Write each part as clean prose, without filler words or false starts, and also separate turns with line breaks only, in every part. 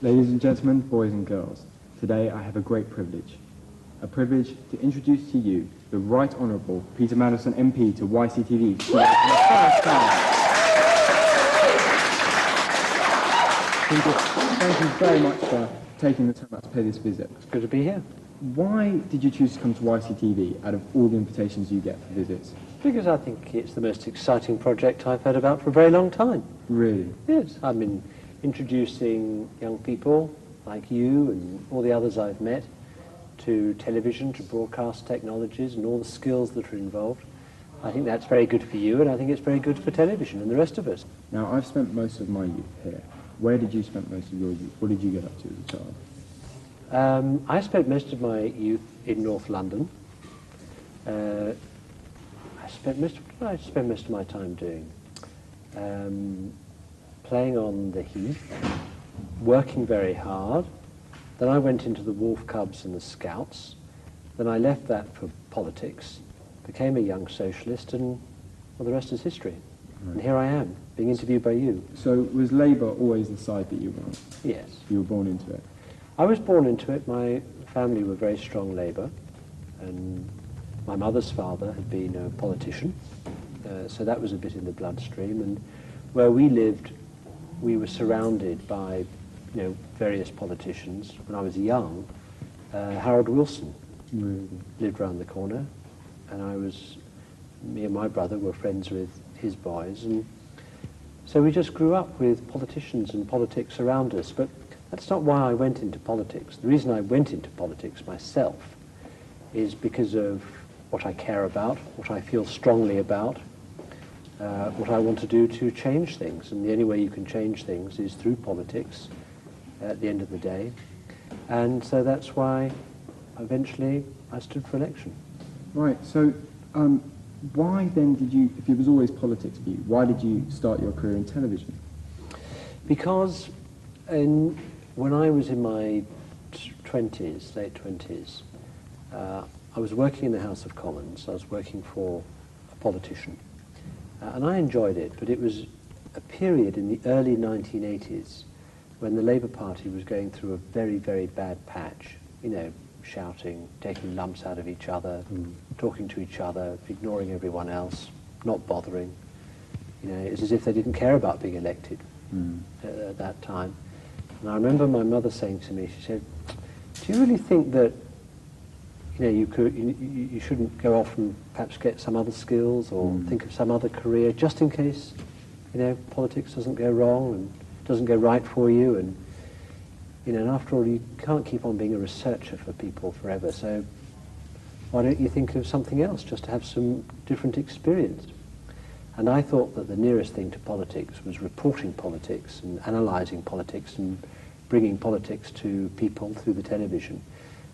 Ladies and gentlemen, boys and girls, today I have a great privilege. A privilege to introduce to you the Right Honourable Peter Mandelson MP to YCTV for the first time. Peter, thank you very much for taking the time out to pay this visit.
It's good to be here.
Why did you choose to come to YCTV out of all the invitations you get for visits?
Because I think it's the most exciting project I've heard about for a very long time.
Really?
Yes. I've been introducing young people like you and all the others I've met to television, to broadcast technologies and all the skills that are involved. I think that's very good for you, and I think it's very good for television and the rest of us.
Now, I've spent most of my youth here. Where did you spend most of your youth? What did you get up to as a child?
I spent most of my youth in North London. I spent most of my time doing? Playing on the Heath, working very hard. Then I went into the Wolf Cubs and the Scouts. Then I left that for politics, became a young socialist, and well, the rest is history. Right. And here I am, being interviewed by you.
So was Labour always the side that you were on?
Yes.
You were born into it?
I was born into it. My family were very strong Labour, and my mother's father had been a politician, so that was a bit in the bloodstream. And where we lived, we were surrounded by, various politicians. When I was young, Harold Wilson lived round the corner, and me and my brother were friends with his boys, and so we just grew up with politicians and politics around us. But that's not why I went into politics. The reason I went into politics myself is because of what I care about, what I feel strongly about, what I want to do to change things. And the only way you can change things is through politics at the end of the day. And so that's why eventually I stood for election. Right,
so why then did you, if it was always politics for you, why did you start your career in television?
Because when I was in my 20s, late 20s, I was working in the House of Commons. I was working for a politician. And I enjoyed it, but it was a period in the early 1980s when the Labour Party was going through a very, very bad patch. Shouting, taking lumps out of each other, talking to each other, ignoring everyone else, not bothering. It's as if they didn't care about being elected at that time. And I remember my mother saying to me, she said, "Do you really think that you shouldn't go off and perhaps get some other skills or think of some other career just in case, politics doesn't go wrong and doesn't go right for you, and and after all, you can't keep on being a researcher for people forever, so why don't you think of something else just to have some different experience?" And I thought that the nearest thing to politics was reporting politics and analysing politics and bringing politics to people through the television.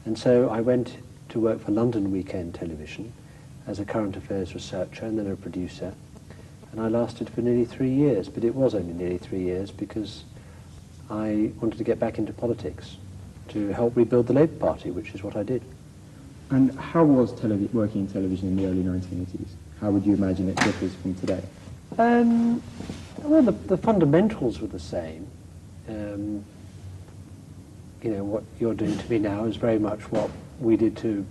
And so I went to work for London Weekend Television as a current affairs researcher and then a producer. And I lasted for nearly 3 years, but it was only nearly 3 years because I wanted to get back into politics to help rebuild the Labour Party, which is what I did.
And how was working in television in the early 1980s? How would you imagine it differs from today?
Well, the fundamentals were the same. What you're doing to me now is very much what we did to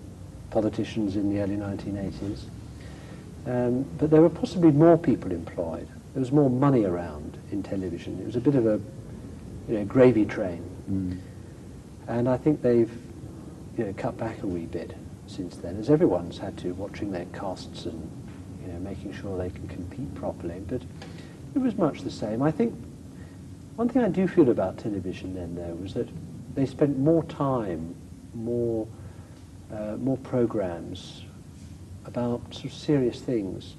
politicians in the early 1980s. But there were possibly more people employed. There was more money around in television. It was a bit of a gravy train. And I think they've cut back a wee bit since then, as everyone's had to, watching their costs and making sure they can compete properly. But it was much the same. I think one thing I do feel about television then, though, was that they spent more time, more programs about sort of serious things.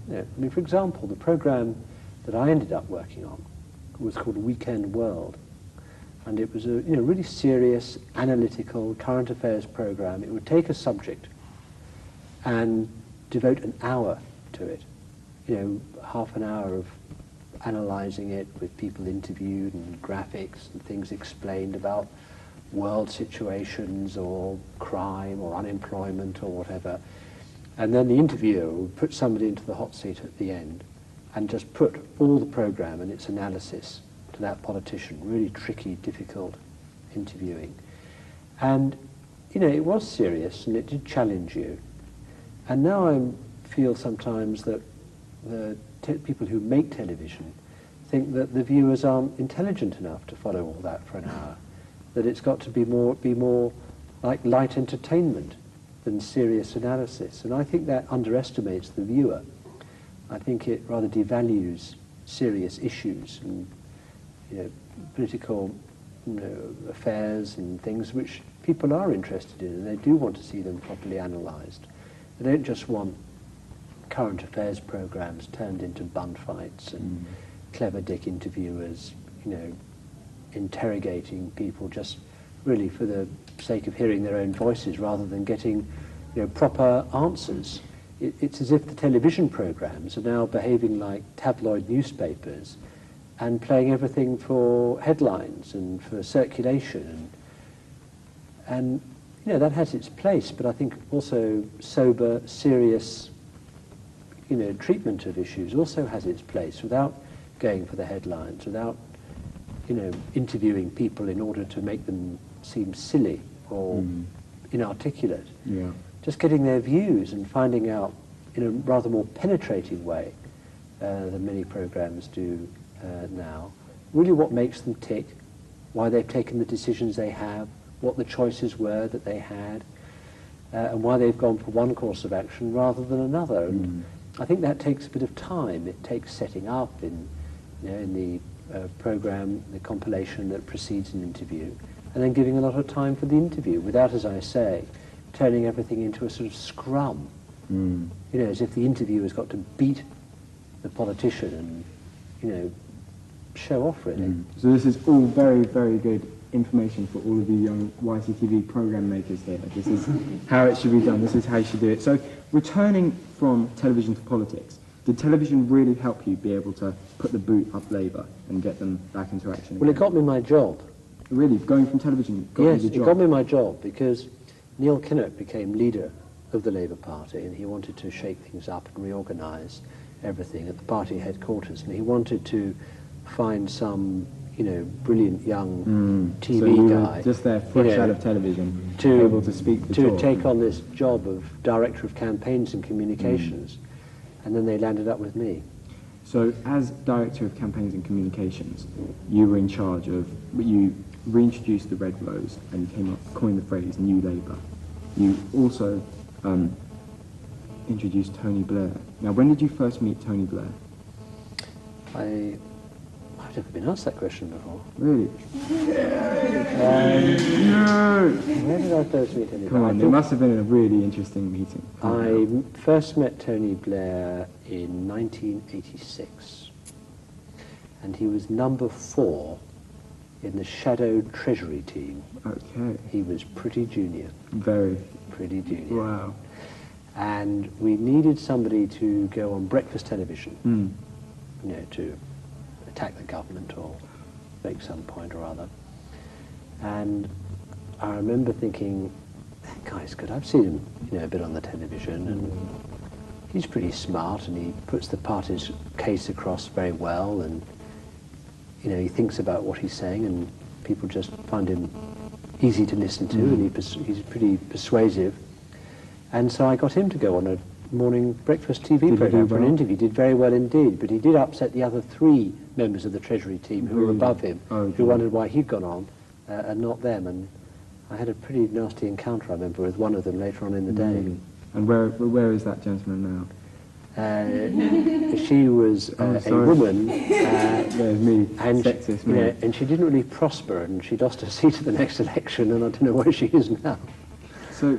For example, the program that I ended up working on was called Weekend World, and it was a really serious, analytical, current affairs program. It would take a subject and devote an hour to it, half an hour of analysing it with people interviewed and graphics and things explained about world situations or crime or unemployment or whatever. And then the interviewer would put somebody into the hot seat at the end and just put all the programme and its analysis to that politician, really tricky, difficult interviewing. And, you know, it was serious and it did challenge you. And now I feel sometimes that the people who make television think that the viewers aren't intelligent enough to follow all that for an hour, that it's got to be more like light entertainment than serious analysis. And I think that underestimates the viewer. I think it rather devalues serious issues and, you know, political, you know, affairs and things which people are interested in, and they do want to see them properly analysed. They don't just want current affairs programmes turned into bun fights and clever dick interviewers, you know, interrogating people just really for the sake of hearing their own voices rather than getting, you know, proper answers. It's as if the television programmes are now behaving like tabloid newspapers and playing everything for headlines and for circulation. And you know, that has its place, but I think also sober, serious, you know, treatment of issues also has its place without going for the headlines, without, you know, interviewing people in order to make them seem silly or inarticulate.
Yeah.
Just getting their views and finding out in a rather more penetrating way than many programs do now, really what makes them tick, why they've taken the decisions they have, what the choices were that they had, and why they've gone for one course of action rather than another. And I think that takes a bit of time. It takes setting up in, you know, in the program, the compilation that precedes an interview, and then giving a lot of time for the interview without, as I say, turning everything into a sort of scrum. You know, as if the interviewer's got to beat the politician and, you know, show off, really.
So this is all very, very good information for all of the young YCTV program makers here. This is how it should be done. This is how you should do it. So, returning from television to politics, did television really help you be able to put the boot up Labour and get them back into action again?
Well, it got me my job.
Really? Going from television got
Yes,
you the job?
it got me my job because Neil Kinnock became leader of the Labour Party and he wanted to shake things up and reorganise everything at the party headquarters, and he wanted to find some, you know, brilliant young TV
so you
guy,
were just there fresh,
you know,
out of television,
to
able to speak the
to
talk.
take on this job of director of campaigns and communications, and then they landed up with me.
So, as director of campaigns and communications, you were in charge of, you reintroduced the Red Rose and you came up, coined the phrase New Labour. You also introduced Tony Blair. Now, when did you first meet Tony Blair?
I've never been asked that question before.
Really?
Where did I first meet Tony Blair?
Come on, it must have been a really interesting meeting.
I first met Tony Blair in 1986, and he was number 4 in the shadowed Treasury team.
Okay.
He was pretty junior.
Very.
Pretty junior.
Wow.
And we needed somebody to go on breakfast television, you know, to attack the government or make some point or other. And I remember thinking, that guy's good. I've seen him, you know, a bit on the television, and he's pretty smart, and he puts the party's case across very well, and, you know, he thinks about what he's saying, and people just find him easy to listen to, and he's pretty persuasive. And so I got him to go on a morning breakfast TV programme for an interview. He did very well indeed, but he did upset the other 3 members of the Treasury team who were above him, who wondered why he'd gone on and not them. And I had a pretty nasty encounter, I remember, with one of them later on in the day.
And where is that gentleman
now? She was a woman,
there's me,
and,
sexist
you know,
man.
and she didn't really prosper, and she lost her seat at the next election, and I don't know where she is now.
So,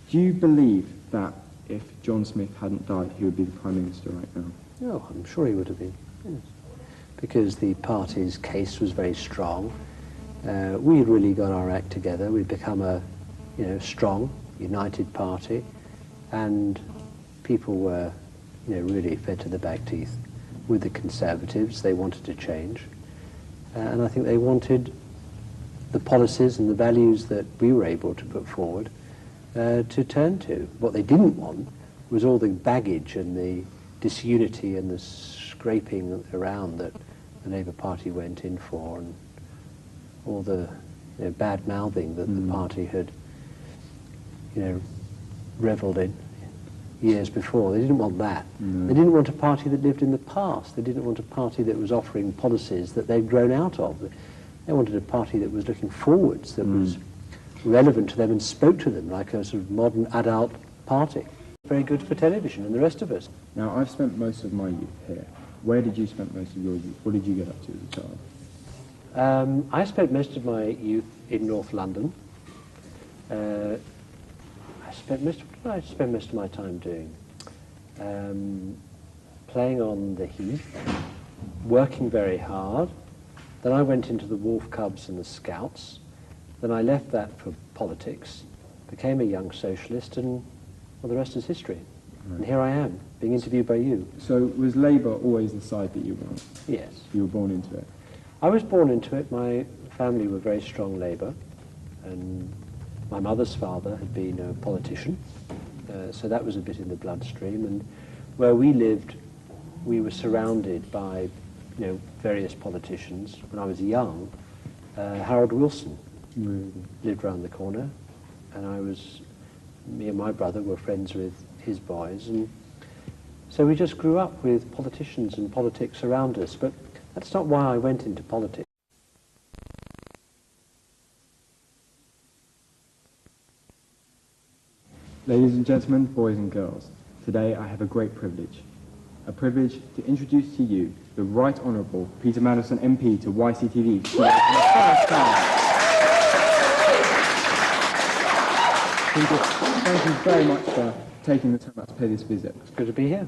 do you believe that if John Smith hadn't died, he would be the Prime Minister right now?
No, I'm sure he would have been, yes. Because the party's case was very strong. We'd really got our act together. We'd become a, you know, strong, united party, and people were, you know, really fed to the back teeth with the Conservatives. They wanted to change, and I think they wanted the policies and the values that we were able to put forward to turn to. What they didn't want was all the baggage and the disunity and the scraping around that the Labour Party went in for, and all the bad mouthing that the party had revelled in years before. They didn't want that. They didn't want a party that lived in the past. They didn't want a party that was offering policies that they'd grown out of. They wanted a party that was looking forwards, that was relevant to them and spoke to them like a sort of modern adult party. Very good for television and the rest of us.
Now, I've spent most of my youth here. Where did you spend most of your youth? What did you get up to as a child?
I spent most of my youth in North London. What did I spend most of my time doing? Playing on the heath, working very hard. Then I went into the Wolf Cubs and the Scouts. Then I left that for politics, became a young socialist, and well, the rest is history. Right. And here I am, being interviewed by you.
So was Labour always the side that you were on?
Yes.
You were born into it?
I was born into it. My family were very strong Labour, and my mother's father had been a politician, so that was a bit in the bloodstream. And where we lived, we were surrounded by various politicians. When I was young, Harold Wilson lived round the corner, and me and my brother were friends with his boys, and so we just grew up with politicians and politics around us. But that's not why I went into politics.
Ladies and gentlemen, boys and girls, today I have a great privilege. A privilege to introduce to you the Right Honourable Peter Mandelson MP to YCTV. Peter, thank you very much for taking the time out to pay this visit.
It's good to be here.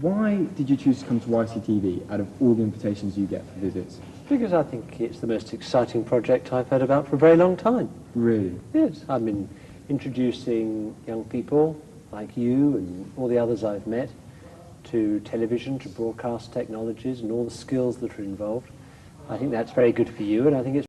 Why did you choose to come to YCTV out of all the invitations you get for visits?
Because I think it's the most exciting project I've heard about for a very long time.
Really?
Yes. I mean, introducing young people like you and all the others I've met to television, to broadcast technologies and all the skills that are involved. I think that's very good for you, and I think it's